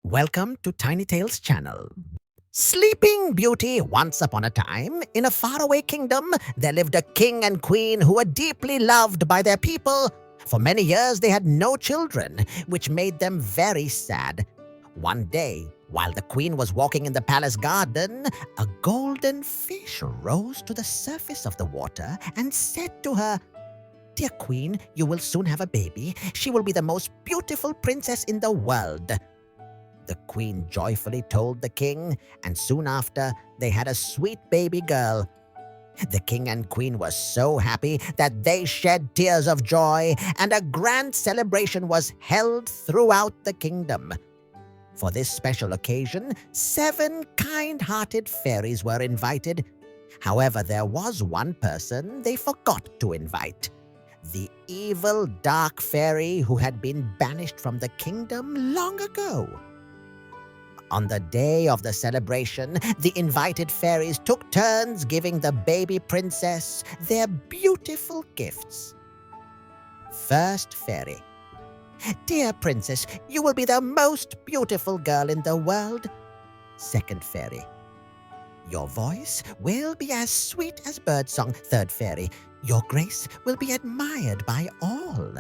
Welcome to Tiny Tales channel. Sleeping Beauty. Once upon a time, in a faraway kingdom, there lived a king and queen who were deeply loved by their people. For many years, they had no children, which made them very sad. One day, while the queen was walking in the palace garden, a golden fish rose to the surface of the water and said to her, "Dear queen, you will soon have a baby. She will be the most beautiful princess in the world." The queen joyfully told the king, and soon after, they had a sweet baby girl. The king and queen were so happy that they shed tears of joy, and a grand celebration was held throughout the kingdom. For this special occasion, 7 kind-hearted fairies were invited. However, there was one person they forgot to invite: the evil dark fairy who had been banished from the kingdom long ago. On the day of the celebration, the invited fairies took turns giving the baby princess their beautiful gifts. First fairy: "Dear princess, you will be the most beautiful girl in the world." Second fairy: "Your voice will be as sweet as birdsong." Third fairy: "Your grace will be admired by all."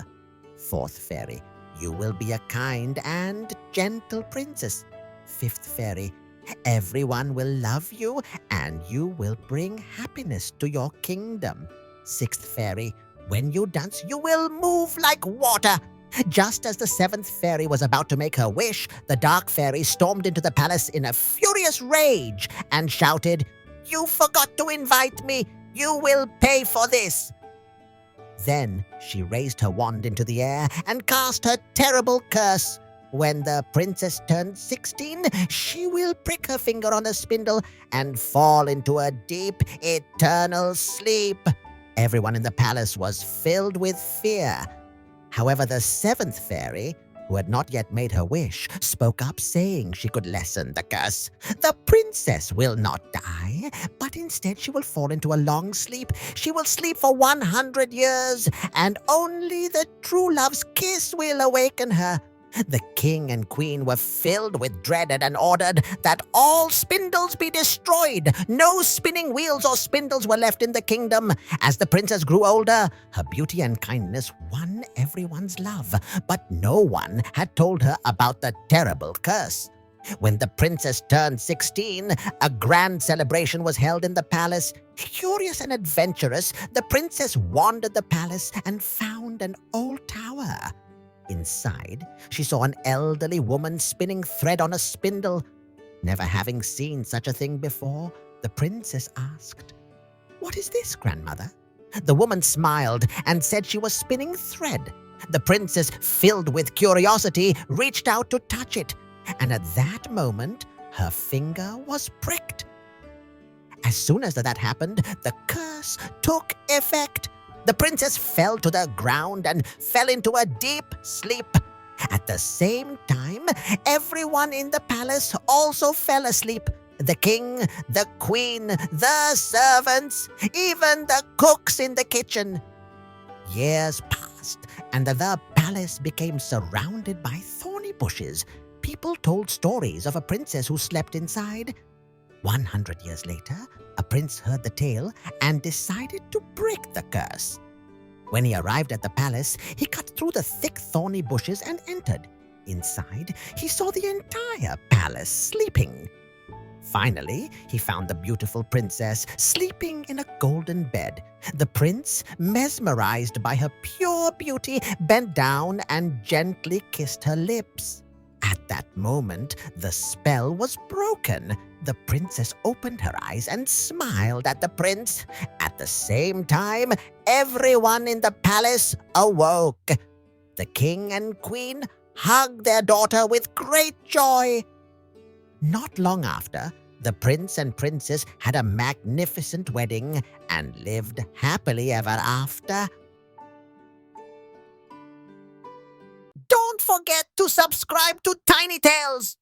Fourth fairy: "You will be a kind and gentle princess." Fifth fairy: "Everyone will love you and you will bring happiness to your kingdom." Sixth fairy: "When you dance, you will move like water." Just as the 7th fairy was about to make her wish, the dark fairy stormed into the palace in a furious rage and shouted, "You forgot to invite me! You will pay for this!" Then she raised her wand into the air and cast her terrible curse. When the princess turned 16, she will prick her finger on a spindle and fall into a deep, eternal sleep. Everyone in the palace was filled with fear. However, the 7th fairy, who had not yet made her wish, spoke up, saying she could lessen the curse. "The princess will not die, but instead she will fall into a long sleep. She will sleep for 100 years, and only the true love's kiss will awaken her." The king and queen were filled with dread and ordered that all spindles be destroyed. No spinning wheels or spindles were left in the kingdom. As the princess grew older, her beauty and kindness won everyone's love, but no one had told her about the terrible curse. When the princess turned 16, a grand celebration was held in the palace. Curious and adventurous, the princess wandered the palace and found an old tower. Inside, she saw an elderly woman spinning thread on a spindle. Never having seen such a thing before, the princess asked, "What is this, grandmother?" The woman smiled and said she was spinning thread. The princess, filled with curiosity, reached out to touch it, and at that moment, her finger was pricked. As soon as that happened, the curse took effect. The princess fell to the ground and fell into a deep sleep. At the same time, everyone in the palace also fell asleep. The king, the queen, the servants, even the cooks in the kitchen. Years passed, and the palace became surrounded by thorny bushes. People told stories of a princess who slept inside. 100 years later, a prince heard the tale and decided to break the curse. When he arrived at the palace, he cut through the thick thorny bushes and entered. Inside, he saw the entire palace sleeping. Finally, he found the beautiful princess sleeping in a golden bed. The prince, mesmerized by her pure beauty, bent down and gently kissed her lips. At that moment, the spell was broken. The princess opened her eyes and smiled at the prince. At the same time, everyone in the palace awoke. The king and queen hugged their daughter with great joy. Not long after, the prince and princess had a magnificent wedding and lived happily ever after. Don't forget to subscribe to Tiny Tales.